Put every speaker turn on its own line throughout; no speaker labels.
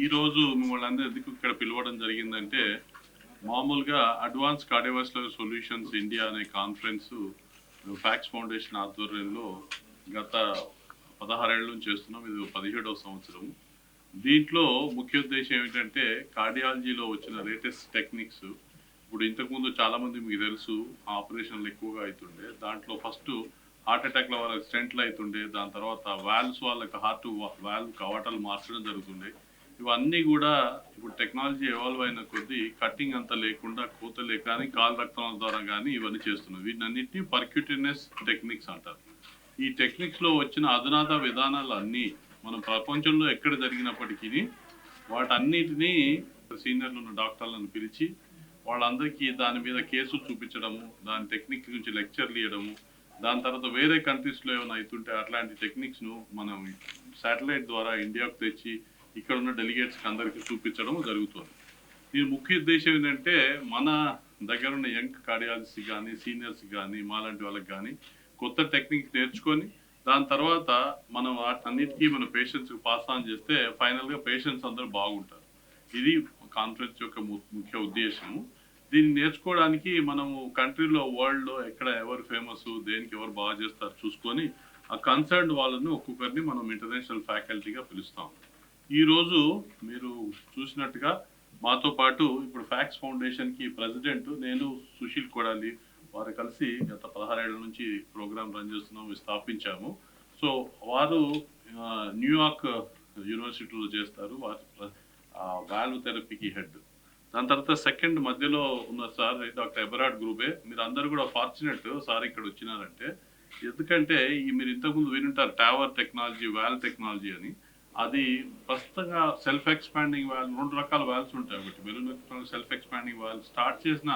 ఈరోజు మిమ్మల్ని అందరూ ఎందుకు ఇక్కడ పిలవడం జరిగిందంటే మామూలుగా అడ్వాన్స్ కార్డియోవాస్కులర్ సొల్యూషన్స్ ఇండియా అనే కాన్ఫరెన్స్ ఫ్యాక్స్ ఫౌండేషన్ ఆధ్వర్యంలో గత 16 ఏళ్ళ నుంచి చేస్తున్నాం. ఇది 17వ సంవత్సరం. దీంట్లో ముఖ్య ఉద్దేశం ఏమిటంటే కార్డియాలజీలో వచ్చిన లేటెస్ట్ టెక్నిక్స్. ఇప్పుడు ఇంతకుముందు చాలామంది మీకు తెలుసు ఆపరేషన్లు ఎక్కువగా అవుతుండే. దాంట్లో ఫస్ట్ హార్ట్ అటాక్ల వాళ్ళకి స్టెంట్లు అవుతుండే, దాని తర్వాత వాల్వ్స్ వాళ్ళకి హార్ట్ వాల్వ్ కవాటాలు మార్చడం జరుగుతుండే. ఇవన్నీ కూడా ఇప్పుడు టెక్నాలజీ ఎవాల్వ్ అయిన కొద్దీ కట్టింగ్ అంతా లేకుండా కోతలే కానీ కాలు రక్తం ద్వారా కానీ ఇవన్నీ చేస్తున్నాం. వీటన్నిటిని పర్క్యూటేనియస్ టెక్నిక్స్ అంటారు. ఈ టెక్నిక్స్లో వచ్చిన అధునాత విధానాలు అన్నీ మనం ప్రపంచంలో ఎక్కడ జరిగినప్పటికీ వాటన్నిటినీ సీనియర్లు ఉన్న డాక్టర్లను పిలిచి వాళ్ళందరికీ దాని మీద కేసులు చూపించడము, దాని టెక్నిక్ గురించి లెక్చర్లు ఇవ్వడము, దాని తర్వాత వేరే కంట్రీస్లో ఏమైనా అవుతుంటే అట్లాంటి టెక్నిక్స్ను మనం శాటిలైట్ ద్వారా ఇండియాకు తెచ్చి ఇక్కడ ఉన్న డెలిగేట్స్కి అందరికీ చూపించడం జరుగుతుంది. దీని ముఖ్య ఉద్దేశం ఏంటంటే మన దగ్గర ఉన్న యంగ్ కార్డియాలజిస్ట్ కానీ సీనియర్స్ కానీ మాలాంటి వాళ్ళకి కానీ కొత్త టెక్నిక్ నేర్చుకొని దాని తర్వాత మనం వాటన్నిటికీ మన పేషెంట్స్కి పాస్ ఆన్ చేస్తే ఫైనల్గా పేషెంట్స్ అందరూ బాగుంటారు. ఇది కాన్ఫరెన్స్ యొక్క ముఖ్య ఉద్దేశము. దీన్ని నేర్చుకోవడానికి మనము కంట్రీలో వరల్డ్లో ఎక్కడ ఎవరు ఫేమస్, దేనికి ఎవరు బాగా చేస్తారు చూసుకొని ఆ కన్సర్న్ వాళ్ళని ఒక్కొక్కరిని మనం ఇంటర్నేషనల్ ఫ్యాకల్టీగా పిలుస్తాం. ఈరోజు మీరు చూసినట్టుగా మాతో పాటు ఇప్పుడు ఫ్యాక్స్ ఫౌండేషన్కి ప్రెసిడెంట్ నేను సుశీల్ కొడాలి వారు కలిసి గత 16 ఏళ్ల నుంచి ప్రోగ్రామ్ రన్ చేస్తున్నాము, స్థాపించాము. సో వారు న్యూయార్క్ యూనివర్సిటీలో చేస్తారు. వారు వాల్వ్ థెరపీకి హెడ్. దాని తర్వాత సెకండ్ మధ్యలో ఉన్న సార్ డాక్టర్ ఎబరాడ్ గ్రూబే. మీరు అందరూ కూడా ఫార్చునేట్ సార్ ఇక్కడ వచ్చినారంటే, ఎందుకంటే మీరు ఇంతకుముందు వినుంటారు టావర్ టెక్నాలజీ, వాల్వ్ టెక్నాలజీ అని. అది ప్రస్తుతంగా సెల్ఫ్ ఎక్స్పాండింగ్ వాల్వ్ 2 రకాల వాల్వ్స్ ఉంటాయి. ఒకటి balloon self expanding valve start చేసిన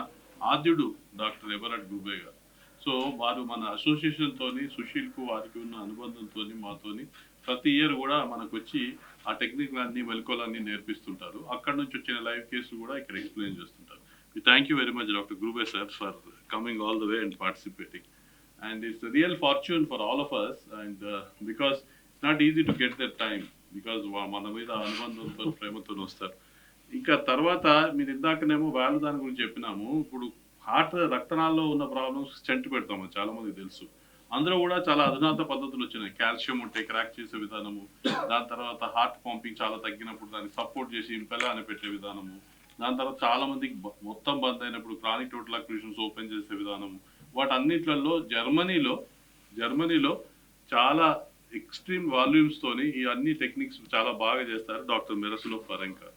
ఆద్యుడు డాక్టర్ ఎబరాడ్ గ్రూబే గారు. సో వారు మన అసోసియేషన్తోని సుశీల్కు వారికి ఉన్న అనుబంధంతో మాతోని ప్రతి ఇయర్ కూడా మనకు వచ్చి ఆ టెక్నిక్లన్నీ మెలకువలన్నీ నేర్పిస్తుంటారు. అక్కడ నుంచి వచ్చిన లైవ్ కేసులు కూడా ఇక్కడ ఎక్స్ప్లెయిన్ చేస్తుంటారు. Thank you very much doctor Grube sir for coming all the way and participating. And it's real fortune for all of us and because it's not easy to get that time because మన మీద అనుబంధంతో ప్రేమతో వస్తారు. ఇంకా తర్వాత మీరు ఇందాకనేమో valve దాని గురించి చెప్పినాము. ఇప్పుడు హార్ట్ రక్తనాళాల్లో ఉన్న ప్రాబ్లమ్స్ స్టెంట్ పెడతాము, చాలా మందికి తెలుసు. అందులో కూడా చాలా అధునాత పద్ధతులు వచ్చినాయి. కాల్షియం ఉంటే క్రాక్ చేసే విధానము, దాని తర్వాత హార్ట్ పంపింగ్ చాలా తగ్గినప్పుడు దాన్ని సపోర్ట్ చేసి ఇంపెలా అని పెట్టే విధానము, దాని తర్వాత చాలా మందికి మొత్తం బంద్ అయినప్పుడు క్రానిక్ టోటల్ అక్లూషన్స్ ఓపెన్ చేసే విధానము. వాటన్నిట్లలో జర్మనీలో చాలా ఎక్స్ట్రీమ్ వాల్యూమ్స్ తోని ఈ అన్ని టెక్నిక్స్ చాలా బాగా చేస్తారు డాక్టర్ మిరస్లోవ్ ఫరెంకా.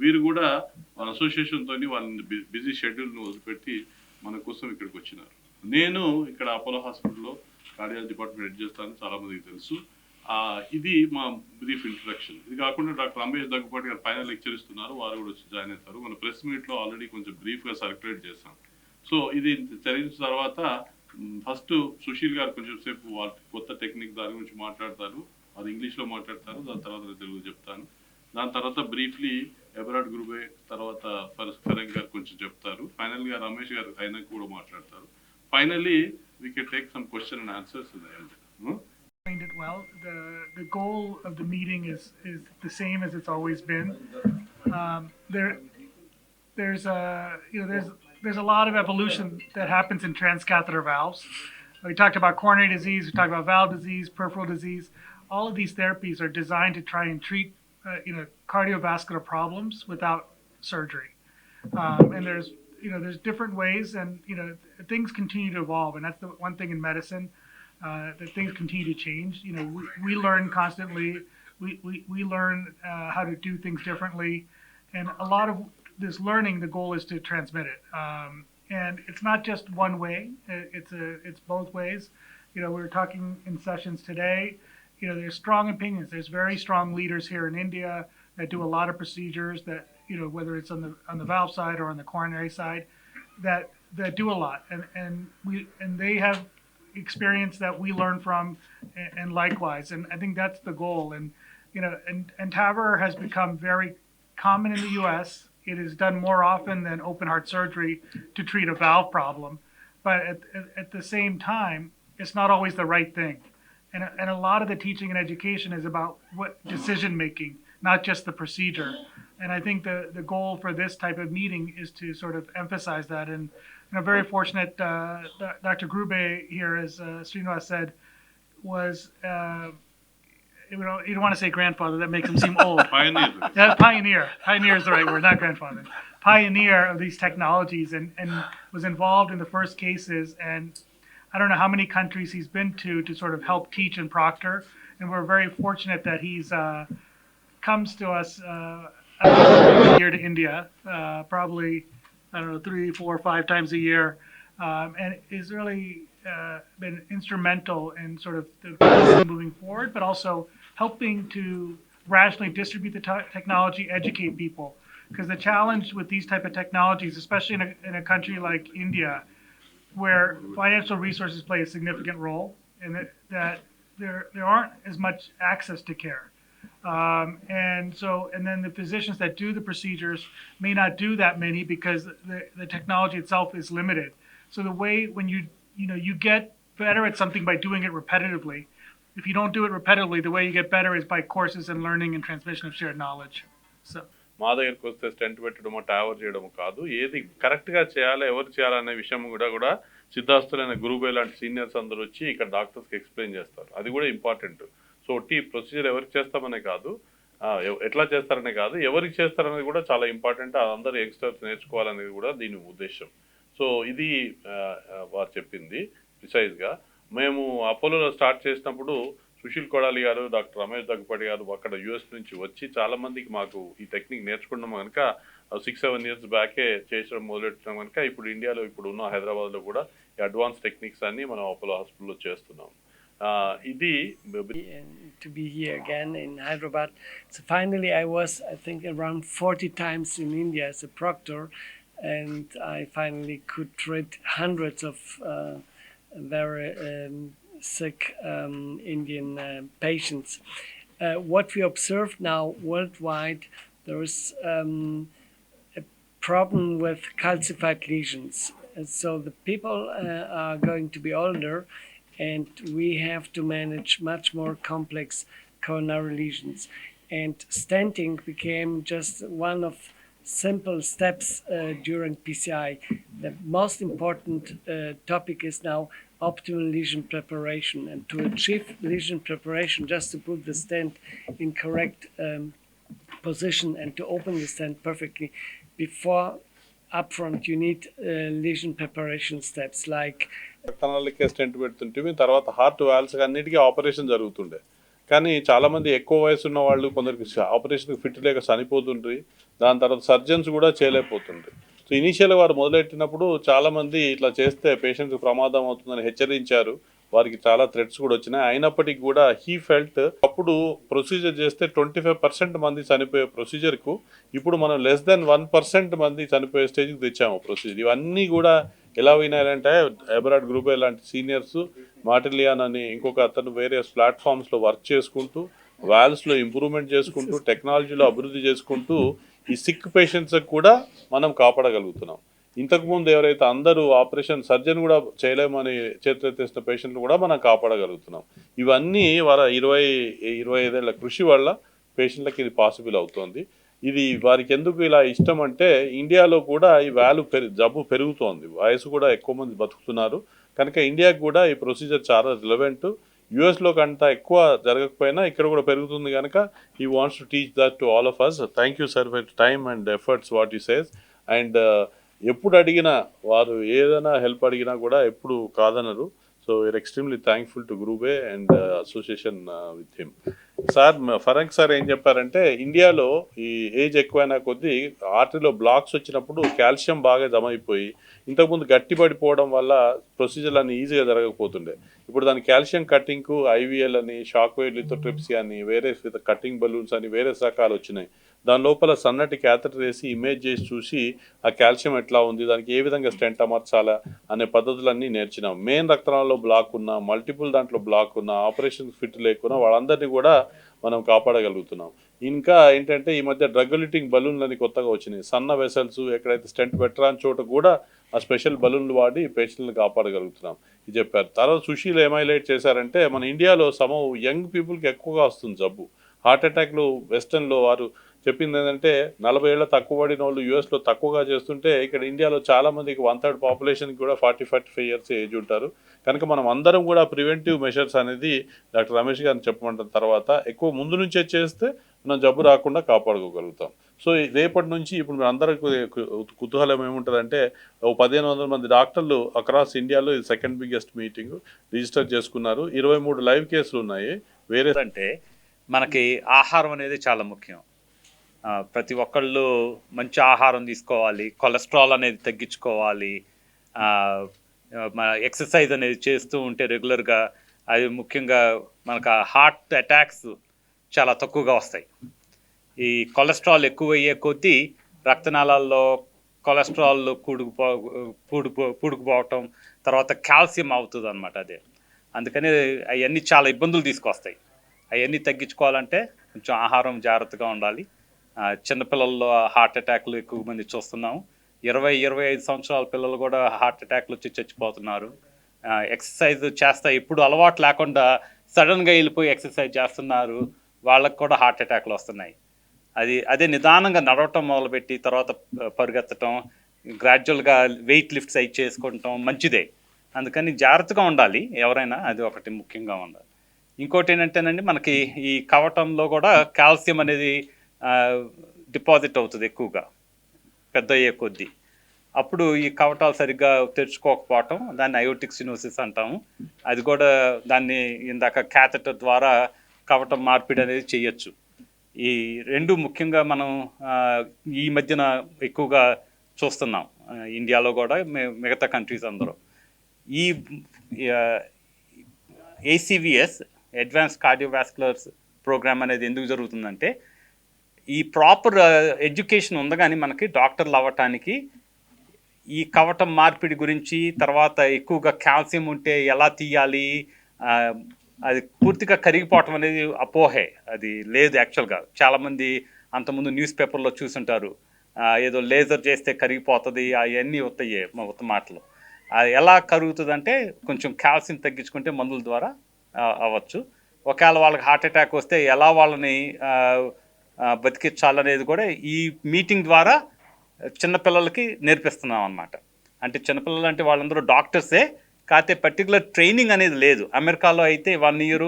వీరు కూడా మన అసోసియేషన్ తోని వాళ్ళని బిజీ షెడ్యూల్ను వదిలిపెట్టి మన కోసం ఇక్కడికి వచ్చినారు. నేను ఇక్కడ అపోలో హాస్పిటల్లో కార్డియాలజీ డిపార్ట్మెంట్ హెడ్ చేస్తాను, చాలా మందికి తెలుసు. ఇది మా బ్రీఫ్ ఇంట్రడక్షన్. ఇది కాకుండా డాక్టర్ రమేష్ దగ్గుపాటి గారు ఫైనల్ లెక్చర్ ఇస్తున్నారు, వారు కూడా వచ్చి జాయిన్ అవుతారు. మన ప్రెస్ మీట్లో ఆల్రెడీ కొంచెం బ్రీఫ్గా సర్క్యులేట్ చేస్తాం. సో ఇది జరిగిన తర్వాత ఫస్ట్ సుశీల్ గారు కొంచెం సేపు వాళ్ళ కొత్త టెక్నిక్ దాని గురించి మాట్లాడతారు. అది ఇంగ్లీష్లో మాట్లాడతారు, దాని తర్వాత తెలుగు చెప్తాను. దాని తర్వాత బ్రీఫ్లీ ఎబరాడ్ గ్రూబే తర్వాత ఫరెంక్ గారు కొంచెం చెప్తారు. ఫైనల్గా రమేష్ గారు ఆయన కూడా మాట్లాడతారు. Finally we can take some question and answers in the end.
Explained it well. The goal of the meeting is the same as it's always been. There's a lot of evolution that happens in transcatheter valves. We talked about coronary disease, we talked about valve disease, peripheral disease. All of these therapies are designed to try and treat cardiovascular problems without surgery. And there's different ways, and things continue to evolve, and that's the one thing in medicine, that things continue to change. We learn constantly. We learn how to do things differently, and a lot of this learning, the goal is to transmit it. And it's not just one way; it's both ways. We were talking in sessions today. There's strong opinions. There's very strong leaders here in India that do a lot of procedures that, whether it's on the valve side or on the coronary side, that do a lot, and they have experience that we learn from, and likewise. And I think that's the goal. And TAVR has become very common in the U.S. It is done more often than open heart surgery to treat a valve problem, but at the same time, it's not always the right thing. And a lot of the teaching and education is about what decision making not just the procedure. And I think the goal for this type of meeting is to sort of emphasize that. And very fortunate, Dr. Grube here, as Srinivas said, was, you don't want to say grandfather, that makes him seem old.
Pioneer.
Yeah, pioneer. Pioneer is the right word, not grandfather. Pioneer of these technologies and was involved in the first cases. And I don't know how many countries he's been to sort of help teach and proctor. And we're very fortunate that he's comes to us here to India, probably, I don't know, 3, 4, 5 times a year, and is really been instrumental in sort of the moving forward, but also helping to rationally distribute the technology, educate people. Because the challenge with these type of technologies, especially in a country like India, where financial resources play a significant role, and that there aren't as much access to care. And then the physicians that do the procedures may not do that many because the technology itself is limited. So the way when you get better at something by doing it repetitively. If you don't do it repetitively, the way you get better is by courses and learning and transmission of shared knowledge. So.
మా దగ్గరికి వస్తే stent పెట్టడమో tower చేయడమో కాదు, ఏది కరెక్ట్గా చేయాలి, ఎవరు చేయాలనే విషయం కూడా సిద్ధాస్తులైన గురుబే లాంటి సీనియర్స్ అందరూ వచ్చి ఇక్కడ డాక్టర్స్కి ఎక్స్ప్లెయిన్ చేస్తారు. అది కూడా ఇంపార్టెంట్. సో ఒట్టి ప్రొసీజర్ ఎవరికి చేస్తామనే కాదు, ఎట్లా చేస్తారనే కాదు, ఎవరికి చేస్తారనేది కూడా చాలా ఇంపార్టెంట్. అందరూ యంగ్స్టర్స్ నేర్చుకోవాలనేది కూడా దీని ఉద్దేశం. సో ఇది వారు చెప్పింది ప్రిసైజ్గా. మేము అపోలోలో స్టార్ట్ చేసినప్పుడు సుశీల్ కొడాలి గారు, డాక్టర్ రమేష్ దగ్గుపాటి గారు అక్కడ యూఎస్ నుంచి వచ్చి చాలామందికి మాకు ఈ టెక్నిక్ నేర్చుకున్నాం కనుక 6-7 years బ్యాకే చేయడం మొదలెట్టినాం కనుక ఇప్పుడు ఇండియాలో ఇప్పుడు ఉన్న హైదరాబాద్లో కూడా ఈ అడ్వాన్స్ టెక్నిక్స్ అన్ని మనం అపోలో హాస్పిటల్లో చేస్తున్నాం. ఇది
to be here again in Hyderabad. So finally I was, I think, around 40 times in India as a proctor, and I finally could treat hundreds of very sick Indian patients. What we observe now worldwide, there is a problem with calcified lesions. And so the people are going to be older, and we have to manage much more complex coronary lesions. And stenting became just one of simple steps during PCI. The most important topic is now optimal lesion preparation, and to achieve lesion preparation, just to put the stent in correct position and to open the stent perfectly, before upfront you need lesion preparation steps like
రక్తనాళికే stent పెడుతుంటే తర్వాత heart walls అన్నిటికీ operation జరుగుతుండే. కానీ చాలామంది ఎక్కువ వయసు ఉన్న వాళ్ళు కొందరికి ఆపరేషన్కి ఫిట్ లేక చనిపోతుండ్రి. దాని తర్వాత సర్జన్స్ కూడా చేయలేకపోతుండ్రి. సో ఇనీషియల్గా వారు మొదలెట్టినప్పుడు చాలామంది ఇట్లా చేస్తే పేషెంట్కి ప్రమాదం అవుతుందని హెచ్చరించారు. వారికి చాలా థ్రెట్స్ కూడా వచ్చినాయి. అయినప్పటికీ కూడా హీ ఫెల్ట్ అప్పుడు ప్రొసీజర్ చేస్తే 25% మంది చనిపోయే ప్రొసీజర్కు ఇప్పుడు మనం less than 1% మంది చనిపోయే స్టేజ్కి తెచ్చాము ప్రొసీజర్. ఇవన్నీ కూడా ఎలా వినాలంటే ఎబరాడ్ గ్రూపే లాంటి సీనియర్స్, మాటిలియాన్ అని ఇంకొక అతను వేరే ప్లాట్ఫామ్స్లో వర్క్ చేసుకుంటూ, వాల్వ్స్లో ఇంప్రూవ్మెంట్ చేసుకుంటూ, టెక్నాలజీలో అభివృద్ధి చేసుకుంటూ ఈ సిక్ పేషెంట్స్కి కూడా మనం కాపాడగలుగుతున్నాం. ఇంతకుముందు ఎవరైతే అందరూ ఆపరేషన్ సర్జన్ కూడా చేయలేమని చేతులెత్తేసిన పేషెంట్లు కూడా మనం కాపాడగలుగుతున్నాం. ఇవన్నీ వారి 20-25 ఏళ్ల కృషి వల్ల పేషెంట్లకి ఇది పాసిబుల్ అవుతుంది. ఇది వారికి ఎందుకు ఇలా ఇష్టం అంటే ఇండియాలో కూడా ఈ జబ్బు పెరుగుతోంది, వయసు కూడా ఎక్కువ మంది బతుకుతున్నారు కనుక ఇండియాకి కూడా ఈ ప్రొసీజర్ చాలా రిలవెంట్. యూఎస్లో కంటే ఎక్కువ జరగకపోయినా ఇక్కడ కూడా పెరుగుతుంది కనుక he wants to teach that to all of us. Thank you sir for your time and efforts what he says. And ఎప్పుడు అడిగినా వారు ఏదైనా హెల్ప్ అడిగినా కూడా ఎప్పుడు కాదనరు. So we are extremely thankful to గ్రూబే and association with him. Sir ఫరంక్ సార్ ఏం చెప్పారంటే ఇండియాలో ఈ ఏజ్ ఎక్కువైనా కొద్దీ ఆర్టరీలో బ్లాక్స్ వచ్చినప్పుడు కాల్షియం బాగా జమ అయిపోయి ఇంతకుముందు గట్టిపడిపోవడం వల్ల ప్రొసీజర్లు అన్నీ ఈజీగా జరగకపోతుండే. ఇప్పుడు దాని కాల్షియం కటింగ్కు ఐవీఎల్ అని, షాక్ వేవ్ లిథోట్రిప్సీ అని, వేరే కటింగ్ బలూన్స్ అని వేరే రకాలు వచ్చినాయి. దాని లోపల సన్నటి క్యాథెటర్ వేసి ఇమేజ్ చేసి చూసి ఆ కాల్షియం ఎట్లా ఉంది, దానికి ఏ విధంగా స్టెంట్ అమర్చాలా అనే పద్ధతులన్నీ నేర్చినాం. మెయిన్ రక్తనాళాల్లో బ్లాక్ ఉన్నా, మల్టిపుల్ దాంట్లో బ్లాక్ ఉన్నా, ఆపరేషన్ ఫిట్ లేకున్నా వాళ్ళందరినీ కూడా మనం కాపాడగలుగుతున్నాం. ఇంకా ఏంటంటే ఈ మధ్య డ్రగ్-ఎలిటింగ్ బలూన్లని కొత్తగా వచ్చినాయి. సన్న వెసల్స్ ఎక్కడైతే స్టెంట్ పెట్టరాని చోట కూడా ఆ స్పెషల్ బలూన్లు వాడి పేషెంట్లను కాపాడగలుగుతున్నాం ఇది చెప్పారు. తర్వాత సుశీల్ ఏం హైలైట్ చేశారంటే మన ఇండియాలో యంగ్ పీపుల్కి ఎక్కువగా వస్తుంది జబ్బు. హార్ట్ అటాక్లు వెస్టర్న్లో వారు చెప్పింది ఏంటంటే 40 ఏళ్ళ తక్కువ పడిన వాళ్ళు యూఎస్లో తక్కువగా చేస్తుంటే ఇక్కడ ఇండియాలో చాలా మందికి 1/3 పాపులేషన్కి కూడా 40-45 ఇయర్స్ ఏజ్ ఉంటారు. కనుక మనం అందరం కూడా ప్రివెంటివ్ మెషర్స్ అనేది డాక్టర్ రమేష్ గారిని చెప్పమంటారు. తర్వాత ఎక్కువ ముందు నుంచే చేస్తే మనం జబ్బు రాకుండా కాపాడుకోగలుగుతాం. సో రేపటి నుంచి ఇప్పుడు మీరు అందరికీ కుతూహలం ఏముంటుందంటే 1500 మంది డాక్టర్లు అక్రాస్ ఇండియాలో ఇది సెకండ్ బిగ్గెస్ట్ మీటింగ్ రిజిస్టర్ చేసుకున్నారు. 23 లైవ్ కేసులు ఉన్నాయి. వేరే
అంటే మనకి ఆహారం అనేది చాలా ముఖ్యం. ప్రతి ఒక్కళ్ళు మంచి ఆహారం తీసుకోవాలి, కొలెస్ట్రాల్ అనేది తగ్గించుకోవాలి, ఎక్సర్సైజ్ అనేది చేస్తూ ఉంటే రెగ్యులర్గా అది ముఖ్యంగా మనకు హార్ట్ అటాక్స్ చాలా తక్కువగా వస్తాయి. ఈ కొలెస్ట్రాల్ ఎక్కువయ్యే కొద్దీ రక్తనాళాల్లో కొలెస్ట్రాల్ కూడుకుపోవటం, తర్వాత కాల్షియం అవుతుంది అనమాట. అదే అందుకని అవన్నీ చాలా ఇబ్బందులు తీసుకొస్తాయి. అవన్నీ తగ్గించుకోవాలంటే కొంచెం ఆహారం జాగ్రత్తగా ఉండాలి. చిన్నపిల్లల్లో హార్ట్ అటాక్లు ఎక్కువ మంది చూస్తున్నాము. 20-25 సంవత్సరాల పిల్లలు కూడా హార్ట్ అటాక్లు వచ్చి చచ్చిపోతున్నారు. ఎక్సర్సైజ్ చేస్తా ఎప్పుడు అలవాటు లేకుండా సడన్గా వెళ్ళిపోయి ఎక్సర్సైజ్ చేస్తున్నారు, వాళ్ళకు కూడా హార్ట్ అటాక్లు వస్తున్నాయి. అదే నిదానంగా నడవటం మొదలుపెట్టి తర్వాత పరిగెత్తటం, గ్రాడ్యువల్గా వెయిట్ లిఫ్ట్స్ అయి చేసుకుంటాం మంచిదే. అందుకని జాగ్రత్తగా ఉండాలి ఎవరైనా, అది ఒకటి ముఖ్యంగా ఉండాలి. ఇంకోటి ఏంటంటేనండి, మనకి ఈ కవటంలో కూడా కాల్షియం అనేది డిపాజిట్ అవుతుంది ఎక్కువగా పెద్ద అయ్యే కొద్దీ. అప్పుడు ఈ కవటాలు సరిగ్గా తెరుచుకోకపోవటం, దాన్ని అయోటిక్ సినోసిస్ అంటాము. అది కూడా దాన్ని ఇందాక క్యాథెటర్ ద్వారా కవటం మార్పిడి అనేది చేయొచ్చు. ఈ రెండు ముఖ్యంగా మనం ఈ మధ్యన ఎక్కువగా చూస్తున్నాం ఇండియాలో కూడా, మిగతా కంట్రీస్ అందరూ. ఈ ACVS అడ్వాన్స్ కార్డియోవాస్కులర్ ప్రోగ్రామ్ అనేది ఎందుకు జరుగుతుందంటే, ఈ ప్రాపర్ ఎడ్యుకేషన్ ఉంది కానీ మనకి డాక్టర్లు అవ్వటానికి ఈ కవటం మార్పిడి గురించి, తర్వాత ఎక్కువగా కాల్షియం ఉంటే ఎలా తీయాలి, అది పూర్తిగా కరిగిపోవటం అనేది అపోహే, అది లేదు యాక్చువల్గా. చాలామంది అంతకుముందు న్యూస్ పేపర్లో చూసుంటారు, ఏదో లేజర్ చేస్తే కరిగిపోతుంది, అవన్నీ వస్తాయి ఉత్త మాటలు. అది ఎలా కరుగుతుందంటే కొంచెం కాల్షియం తగ్గించుకుంటే మందుల ద్వారా అవ్వచ్చు. ఒకవేళ వాళ్ళకి హార్ట్ అటాక్ వస్తే ఎలా వాళ్ళని బతికించాలనేది కూడా ఈ మీటింగ్ ద్వారా చిన్నపిల్లలకి నేర్పిస్తున్నాం అన్నమాట. అంటే చిన్నపిల్లలు అంటే వాళ్ళందరూ డాక్టర్సే, కాకపోతే పర్టికులర్ ట్రైనింగ్ అనేది లేదు. అమెరికాలో అయితే 1 year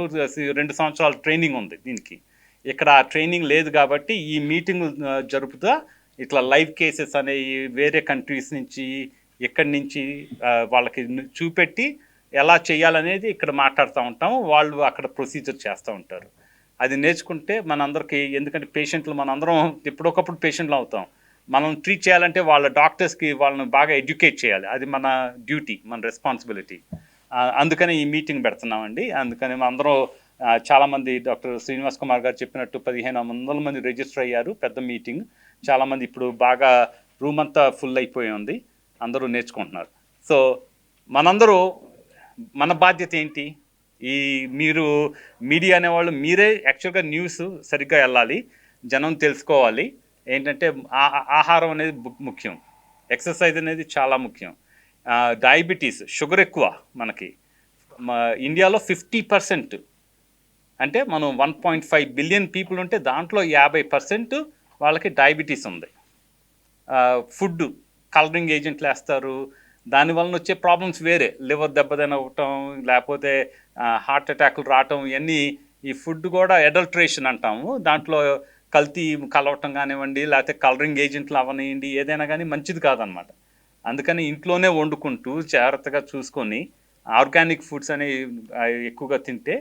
2 సంవత్సరాల ట్రైనింగ్ ఉంది దీనికి. ఇక్కడ ఆ ట్రైనింగ్ లేదు కాబట్టి ఈ మీటింగ్ జరుపుతా ఇట్లా లైవ్ కేసెస్ అనేవి వేరే కంట్రీస్ నుంచి ఇక్కడి నుంచి వాళ్ళకి చూపెట్టి ఎలా చేయాలనేది ఇక్కడ మాట్లాడుతూ ఉంటాము. వాళ్ళు అక్కడ ప్రొసీజర్ చేస్తూ ఉంటారు. అది నేర్చుకుంటే మనందరికీ, ఎందుకంటే పేషెంట్లు మనందరం ఎప్పుడొకప్పుడు పేషెంట్లు అవుతాం, మనం ట్రీట్ చేయాలంటే వాళ్ళ డాక్టర్స్కి వాళ్ళని బాగా ఎడ్యుకేట్ చేయాలి. అది మన డ్యూటీ, మన రెస్పాన్సిబిలిటీ. అందుకని ఈ మీటింగ్ పెడుతున్నామండి. అందుకని అందరూ చాలామంది డాక్టర్ శ్రీనివాస్ కుమార్ గారు చెప్పినట్టు 1500 మంది రిజిస్టర్ అయ్యారు. పెద్ద మీటింగ్. చాలామంది ఇప్పుడు బాగా రూమ్ అంతా ఫుల్ అయిపోయి ఉంది, అందరూ నేర్చుకుంటున్నారు. సో మనందరూ మన బాధ్యత ఏంటి, మీరు మీడియా అనేవాళ్ళు మీరే యాక్చువల్గా న్యూస్ సరిగ్గా వెళ్ళాలి, జనం తెలుసుకోవాలి. ఏంటంటే ఆహారం అనేది ముఖ్యం, ఎక్సర్సైజ్ అనేది చాలా ముఖ్యం. డయాబెటీస్, షుగర్ ఎక్కువ మనకి ఇండియాలో 50%. అంటే మనం 1.5 బిలియన్ పీపుల్ ఉంటే దాంట్లో 50% వాళ్ళకి డయాబెటీస్ ఉంది. ఫుడ్ కలరింగ్ ఏజెంట్లు వేస్తారు, దానివల్ల వచ్చే ప్రాబ్లమ్స్ వేరే, లివర్ దెబ్బతినవటం, లేకపోతే హార్ట్ అటాక్లు రావటం, ఇవన్నీ ఈ ఫుడ్ కూడా అడల్ట్రేషన్ అంటాము. దాంట్లో కల్తీ కలవటం కానివ్వండి, లేకపోతే కలరింగ్ ఏజెంట్లు అవనివ్వండి, ఏదైనా కానీ మంచిది కాదనమాట. అందుకని ఇంట్లోనే వండుకుంటూ జాగ్రత్తగా చూసుకొని ఆర్గానిక్ ఫుడ్స్ అనేవి ఎక్కువగా తింటే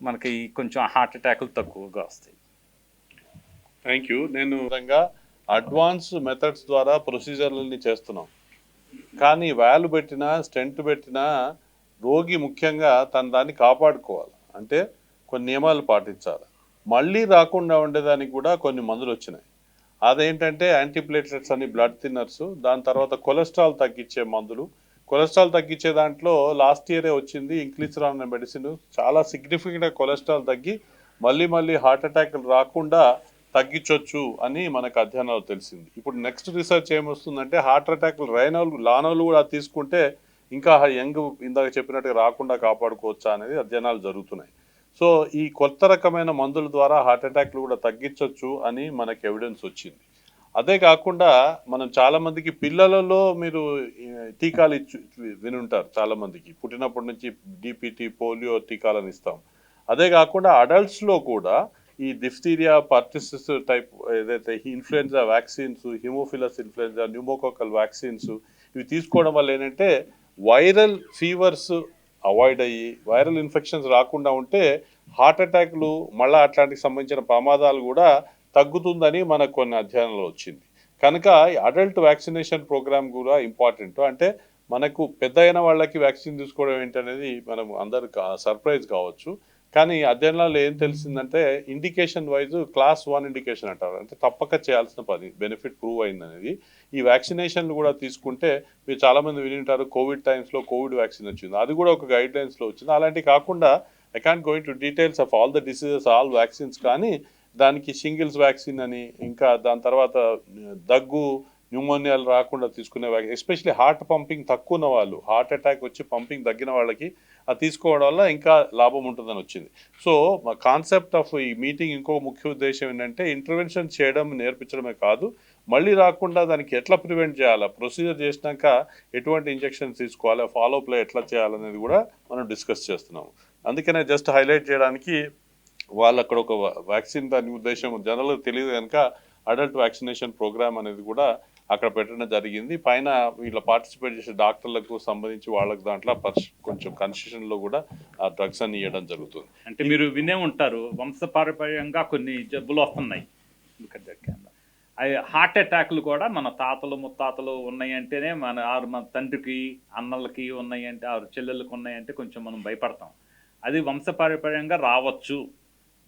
మనకి కొంచెం హార్ట్ అటాక్లు తక్కువగా వస్తాయి.
Thank you. నేను విధంగా అడ్వాన్స్ మెథడ్స్ ద్వారా ప్రొసీజర్లని చేస్తున్నాం, కానీ వాల్వ్ పెట్టినా స్టెంట్ పెట్టినా రోగి ముఖ్యంగా తన దాన్ని కాపాడుకోవాలి. అంటే కొన్ని నియమాలు పాటించాలి. మళ్ళీ రాకుండా ఉండేదానికి కూడా కొన్ని మందులు వచ్చినాయి. అదేంటంటే యాంటీప్లేట్లెట్స్ అని, బ్లడ్ థిన్నర్స్, దాని తర్వాత కొలెస్ట్రాల్ తగ్గించే మందులు. కొలెస్ట్రాల్ తగ్గించే దాంట్లో లాస్ట్ ఇయరే వచ్చింది ఇంక్లిసిరాన్ అనే మెడిసిన్. చాలా సిగ్నిఫికెంట్గా కొలెస్ట్రాల్ తగ్గి మళ్ళీ హార్ట్ అటాక్లు రాకుండా తగ్గించవచ్చు అని మనకు అధ్యయనాలు తెలిసింది. ఇప్పుడు నెక్స్ట్ రీసెర్చ్ ఏమొస్తుందంటే హార్ట్ అటాక్లు లానోలు కూడా తీసుకుంటే ఇంకా యంగ్ ఇందాక చెప్పినట్టుగా రాకుండా కాపాడుకోవచ్చా అనేది అధ్యయనాలు జరుగుతున్నాయి. సో ఈ కొత్త రకమైన మందుల ద్వారా హార్ట్ అటాక్లు కూడా తగ్గించవచ్చు అని మనకు ఎవిడెన్స్ వచ్చింది. అదే కాకుండా మనం చాలా మందికి పిల్లలలో మీరు టీకాలు వినుంటారు, చాలా మందికి పుట్టినప్పటి నుంచి డిపిటి, పోలియో టీకాలను ఇస్తాం. అదే కాకుండా అడల్ట్స్లో కూడా ఈ డిఫ్తీరియా, పర్టిసిస్ టైప్ ఏదైతే influenza vaccines, Haemophilus influenza, pneumococcal vaccines ఇవి తీసుకోవడం వల్ల ఏంటంటే వైరల్ ఫీవర్స్ అవాయిడ్ అయ్యి వైరల్ ఇన్ఫెక్షన్స్ రాకుండా ఉంటే హార్ట్ అటాక్లు మళ్ళీ అట్లాంటికి సంబంధించిన ప్రమాదాలు కూడా తగ్గుతుందని మనకు కొన్ని అధ్యయనాలు వచ్చింది. కనుక అడల్ట్ వ్యాక్సినేషన్ ప్రోగ్రామ్ కూడా ఇంపార్టెంట్. అంటే మనకు పెద్ద అయిన వాళ్ళకి వ్యాక్సిన్ తీసుకోవడం ఏంటనేది మనం అందరు సర్ప్రైజ్ కావచ్చు. కానీ అధ్యయనాల్లో ఏం తెలిసిందంటే ఇండికేషన్ వైజ్ క్లాస్ 1 ఇండికేషన్ అంటారు, అంటే తప్పక చేయాల్సిన పని, బెనిఫిట్ ప్రూవ్ అయిందనేది. ఈ వ్యాక్సినేషన్లు కూడా తీసుకుంటే మీరు చాలామంది వినింటారు కోవిడ్ టైమ్స్లో కోవిడ్ వ్యాక్సిన్ వచ్చింది, అది కూడా ఒక గైడ్ లైన్స్లో వచ్చింది. అలాంటివి కాకుండా I can't going to details of all the diseases, all vaccines, కానీ దానికి షింగిల్స్ వ్యాక్సిన్ అని, ఇంకా దాని తర్వాత దగ్గు, న్యూమోనియాలు రాకుండా తీసుకునే వ్యాక్సిన్, ఎస్పెషలీ హార్ట్ పంపింగ్ తక్కువ ఉన్న వాళ్ళు, హార్ట్ అటాక్ వచ్చి పంపింగ్ తగ్గిన వాళ్ళకి అది తీసుకోవడం వల్ల ఇంకా లాభం ఉంటుందని వచ్చింది. సో మా కాన్సెప్ట్ ఆఫ్ ఈ మీటింగ్ ఇంకో ముఖ్య ఉద్దేశం ఏంటంటే ఇంటర్వెన్షన్ చేయడం నేర్పించడమే కాదు, మళ్ళీ రాకుండా దానికి ఎట్లా ప్రివెంట్ చేయాలా, ప్రొసీజర్ చేసినాక ఎటువంటి ఇంజెక్షన్స్ తీసుకోవాలి, ఫాలోఅప్లో ఎట్లా చేయాలనేది కూడా మనం డిస్కస్ చేస్తున్నాము. అందుకనే జస్ట్ హైలైట్ చేయడానికి వాళ్ళు అక్కడ ఒక వ్యాక్సిన్, దాని ఉద్దేశం జనరల్గా తెలియదు కనుక అడల్ట్ వ్యాక్సినేషన్ ప్రోగ్రామ్ అనేది కూడా అక్కడ పెట్టడం జరిగింది. పైన వీళ్ళ పార్టిసిపేట్ చేసే డాక్టర్లకు సంబంధించి వాళ్ళకి దాంట్లో కొంచెం కన్సెషన్లో కూడా ఆ డ్రగ్స్ అన్ని ఇవ్వడం జరుగుతుంది.
అంటే మీరు వినే ఉంటారు వంశపారంపర్యంగా కొన్ని జబ్బులు వస్తున్నాయి. అవి హార్ట్ అటాక్లు కూడా మన తాతలు ముత్తాతలు ఉన్నాయంటేనే మన తండ్రికి, అన్నలకి ఉన్నాయంటే, చెల్లెళ్ళకి ఉన్నాయంటే కొంచెం మనం భయపడతాం. అది వంశపారంపర్యంగా రావచ్చు,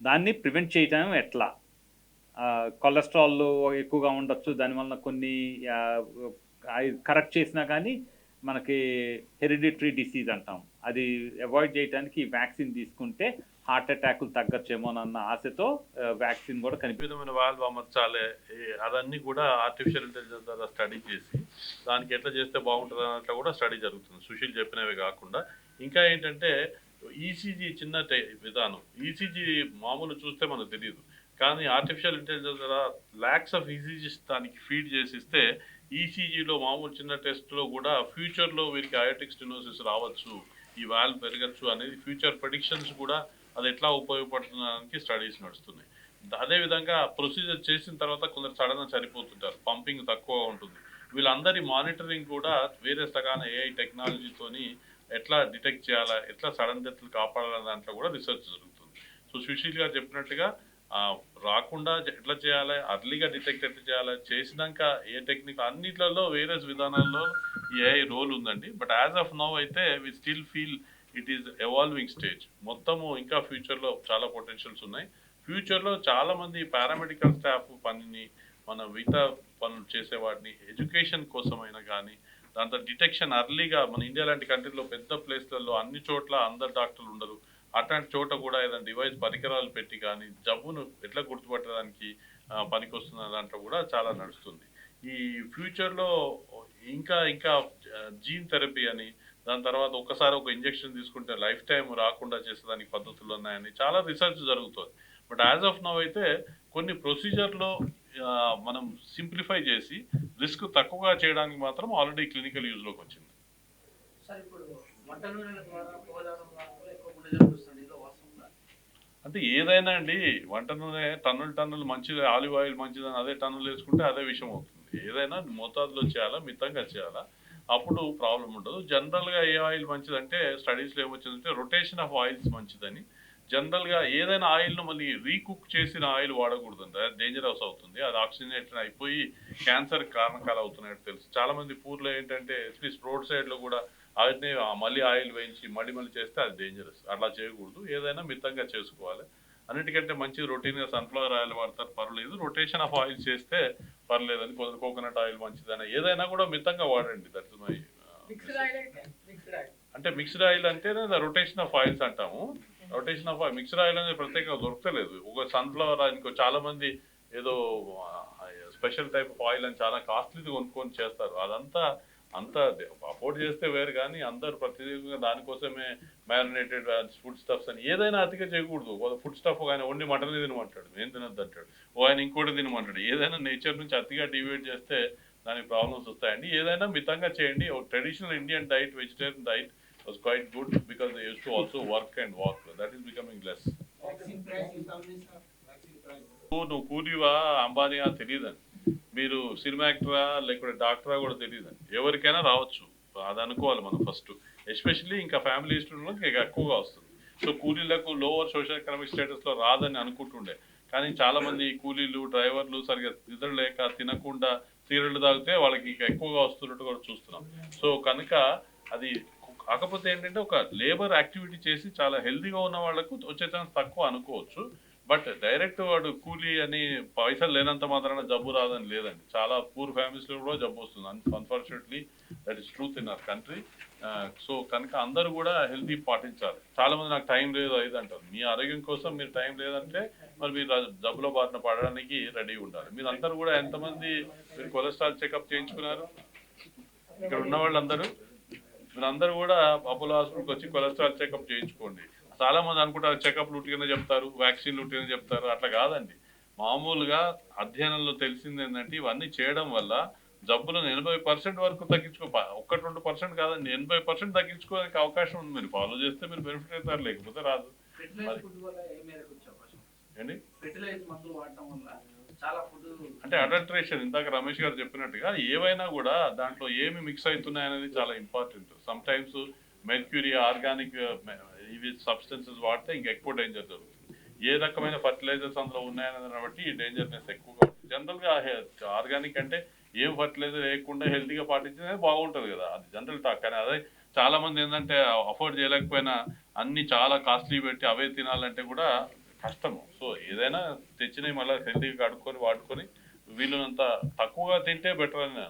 దాన్ని ప్రివెంట్ చేయటం ఎట్లా? కొలెస్ట్రాల్ ఎక్కువగా ఉండొచ్చు, దానివల్ల కొన్ని కరెక్ట్ చేసినా కానీ మనకి హెరిడిటరీ డిసీజ్ అంటాం, అది అవాయిడ్ చేయడానికి ఈ వ్యాక్సిన్ తీసుకుంటే హార్ట్ అటాక్లు తగ్గచ్చేమోనన్న ఆశతో వ్యాక్సిన్ కూడా
విధమైన వాల్వ్ అమర్చాలి, అదన్నీ కూడా ఆర్టిఫిషియల్ ఇంటెలిజెన్స్ ద్వారా స్టడీ చేసి దానికి ఎట్లా చేస్తే బాగుంటుంది అన్నట్లు కూడా స్టడీ జరుగుతుంది. సుశీల్ చెప్పినవి కాకుండా ఇంకా ఏంటంటే ఈసీజీ చిన్న విధానం, ఈసీజీ మామూలు చూస్తే మనకు తెలియదు, కానీ ఆర్టిఫిషియల్ ఇంటెలిజెన్స్ ద్వారా ల్యాక్స్ ఆఫ్ ఈసీజీస్ దానికి ఫీడ్ చేసిస్తే ఈసీజీలో మామూలు చిన్న టెస్ట్లో కూడా ఫ్యూచర్లో వీరికి అయోటిక్ స్టెనోసిస్ రావచ్చు, ఈ వాల్వ్ పెరగచ్చు అనేది ఫ్యూచర్ ప్రెడిక్షన్స్ కూడా అది ఎట్లా ఉపయోగపడుతుందానికి స్టడీస్ నడుస్తున్నాయి. అదేవిధంగా ప్రొసీజర్ చేసిన తర్వాత కొందరు సడన్గా చనిపోతుంటారు, పంపింగ్ తక్కువ ఉంటుంది, వీళ్ళందరి మానిటరింగ్ కూడా వేరే రకాల ఏఐ టెక్నాలజీతోని ఎట్లా డిటెక్ట్ చేయాలా, ఎట్లా సడన్ డెత్లు కాపాడాలనే దాంట్లో కూడా రీసెర్చ్ జరుగుతుంది. సో సుశీల్ గారు చెప్పినట్టుగా రాకుండా ఎట్లా చేయాలి, అర్లీగా డిటెక్ట్ ఎట్లా చేయాలి, చేసినాక ఏ టెక్నిక్, అన్నిట్లలో వేరే విధానాల్లో ఏఐ రోల్ ఉందండి. బట్ యాజ్ ఆఫ్ నౌ అయితే we still feel it is evolving stage. మొత్తము ఇంకా ఫ్యూచర్లో చాలా పొటెన్షియల్స్ ఉన్నాయి. ఫ్యూచర్లో చాలామంది పారామెడికల్ స్టాఫ్ పనిని, మన మిగతా పనులు చేసేవాడిని ఎడ్యుకేషన్ కోసమైనా కానీ, దాంతో డిటెక్షన్ అర్లీగా, మన ఇండియా లాంటి కంట్రీలో పెద్ద ప్లేస్లలో అన్ని చోట్ల అందరు డాక్టర్లు ఉండరు, అట్లాంటి చోట కూడా ఏదైనా డివైస్ పరికరాలు పెట్టి కానీ జబ్బును ఎట్లా గుర్తుపట్టడానికి పనికొస్తున్న దాంట్లో కూడా చాలా నడుస్తుంది. ఈ ఫ్యూచర్లో ఇంకా ఇంకా జీన్ థెరపీ అని, దాని తర్వాత ఒకసారి ఒక ఇంజెక్షన్ తీసుకుంటే లైఫ్ టైం రాకుండా చేసేదానికి పద్ధతులు ఉన్నాయని చాలా రీసెర్చ్ జరుగుతుంది. బట్ యాజ్ ఆఫ్ నౌ అయితే కొన్ని ప్రొసీజర్లో మనం సింప్లిఫై చేసి రిస్క్ తక్కువగా చేయడానికి మాత్రం ఆల్రెడీ క్లినికల్ యూజ్లోకి వచ్చింది. అంటే ఏదైనా అండి, వంట నూనె టన్నులు మంచిది, ఆలివ్ ఆయిల్ మంచిదని అదే టన్నులు వేసుకుంటే అదే విషయం అవుతుంది. ఏదైనా మోతాదులో చేయాలా, మితంగా చేయాలా, అప్పుడు ప్రాబ్లం ఉండదు. జనరల్గా ఏ ఆయిల్ మంచిదంటే స్టడీస్లో ఏమొచ్చిందంటే రొటేషన్ ఆఫ్ ఆయిల్స్ మంచిదని. జనరల్గా ఏదైనా ఆయిల్ను మళ్ళీ రీకుక్ చేసిన ఆయిల్ వాడకూడదండి, అది డేంజరస్ అవుతుంది, అది ఆక్సిజనేషన్ అయిపోయి క్యాన్సర్ కారణకాలు అవుతున్నాయని తెలుసు. చాలామంది పూర్లో ఏంటంటే అట్లీస్ట్ రోడ్ సైడ్లో కూడా ఆయిల్ని మళ్ళీ ఆయిల్ వేయించి మళ్ళీ చేస్తే అది డేంజరస్, అట్లా చేయకూడదు. ఏదైనా మితంగా చేసుకోవాలి. అన్నిటికంటే మంచి రొటీన్గా సన్ఫ్లవర్ ఆయిల్ వాడతారు, పర్లేదు. రొటేషన్ ఆఫ్ ఆయిల్ చేస్తే పర్లేదని, కొందరు కోకోనట్ ఆయిల్ మంచిదని, ఏదైనా కూడా మితంగా వాడండి. దట్ ఇస్ మై అంటే మిక్స్డ్ ఆయిల్ అంటే రొటేషన్ ఆఫ్ ఆయిల్స్ అంటాము. Rotation of oil, mixed oil అనేది ప్రత్యేకంగా దొరకలేదు. ఒక సన్ఫ్లవర్ ఆయిల్, ఇంకో చాలా మంది ఏదో స్పెషల్ టైప్ ఆఫ్ ఆయిల్ అని చాలా కాస్ట్లీది కొనుక్కొని చేస్తారు, అదంతా
అంత అఫోర్డ్ చేస్తే వేరు, కానీ అందరు ప్రత్యేకంగా దానికోసమే మ్యారినేటెడ్ ఫుడ్ స్టఫ్స్ అని ఏదైనా అతిగా చేయకూడదు. ఫుడ్ స్టఫ్ ఆయన ఓన్లీ మటన్ తినమంటాడు, ఏం తినద్దు అంటాడు, ఆయన ఇంకోటి తినమంటాడు. ఏదైనా నేచర్ నుంచి అతిగా డివేట్ చేస్తే దానికి ప్రాబ్లమ్స్ వస్తాయండి. ఏదైనా మితంగా చేయండి. Traditional Indian diet, vegetarian diet was quite good because they used to also work and walk. That is becoming less. నువ్వు కూలీవా అంబానీయా తెలియదండి, మీరు సినిమా యాక్టరా లేకపోతే డాక్టరా కూడా తెలియదండి. ఎవరికైనా రావచ్చు, అది అనుకోవాలి మనం ఫస్ట్. ఎస్పెషల్లీ ఇంకా ఫ్యామిలీ హిస్టరీలో ఇంకా ఎక్కువగా వస్తుంది. సో కూలీలకు లోవర్ సోషల్ ఎకనామిక్ స్టేటస్లో రాదని అనుకుంటుండే, కానీ చాలా మంది కూలీలు డ్రైవర్లు సరిగ్గా నిద్రలేక తినకుండా సిగరెట్లు తాగితే వాళ్ళకి ఇంకా ఎక్కువగా వస్తున్నట్టు కూడా చూస్తున్నాం. సో కనుక అది కాకపోతే ఏంటంటే ఒక లేబర్ యాక్టివిటీ చేసి చాలా హెల్తీగా ఉన్న వాళ్ళకు వచ్చే ఛాన్స్ తక్కువ అనుకోవచ్చు. బట్ డైరెక్ట్ వాడు కూలీ అని పైసలు లేనంత మాత్రాన జబ్బు రాదని లేదండి. చాలా పూర్ ఫ్యామిలీస్లో కూడా జబ్బు వస్తుంది. Unfortunately that is truth in our country. So కనుక అందరూ కూడా హెల్తీ పాటించాలి. చాలా మంది నాకు టైం లేదు అది అంటారు. మీ ఆరోగ్యం కోసం మీరు టైం లేదంటే మరి మీరు జబ్బులో బారిన పడడానికి రెడీ ఉండాలి. మీరు అందరూ కూడా ఎంతమంది మీరు కొలెస్ట్రాల్ చెకప్ చేయించుకున్నారు? ఇక్కడ ఉన్న వాళ్ళందరూ మీరందరూ కూడా అపోలో హాస్పిటల్కి వచ్చి కొలెస్ట్రాల్ చెకప్ చేయించుకోండి. చాలా మంది అనుకుంటారు చెకప్ లూటిగానే చెప్తారు, వ్యాక్సిన్ లూటిగానే చెప్తారు. అట్లా కాదండి. మామూలుగా అధ్యయనంలో తెలిసింది ఏంటంటే ఇవన్నీ చేయడం వల్ల జబ్బులను 80% వరకు 1-2% కాదండి, 80% తగ్గించుకోవడానికి అవకాశం ఉంది. మీరు ఫాలో చేస్తే మీరు బెనిఫిట్ అవుతారు, లేకపోతే రాదు. ఏంటి అంటే అడల్ట్రేషన్, ఇందాక రమేష్ గారు చెప్పినట్టుగా ఏవైనా కూడా దాంట్లో ఏమి మిక్స్ అవుతున్నాయి అనేది చాలా important. Some times mercury, organic ఇవి సబ్స్టెన్సెస్ వాడితే ఇంకా ఎక్కువ డేంజర్ జరుగుతుంది. ఏ రకమైన ఫర్టిలైజర్స్ అందులో ఉన్నాయని బట్టి ఈ డేంజర్నెస్ ఎక్కువగా ఉంటుంది. జనరల్గా ఆర్గానిక్ అంటే ఏం ఫర్టిలైజర్ వేయకుండా హెల్తీగా పాటించేది బాగుంటుంది కదా, అది జనరల్ టాక్. కానీ అదే చాలా మంది ఏంటంటే అఫోర్డ్ చేయలేకపోయినా అన్ని చాలా కాస్ట్లీ పెట్టి అవే తినాలంటే కూడా కష్టము. సో ఏదైనా తెచ్చినవి మళ్ళీ హెల్తీగా కడుక్కొని వాడుకొని వీళ్ళనంత తక్కువగా తింటే బెటర్ అని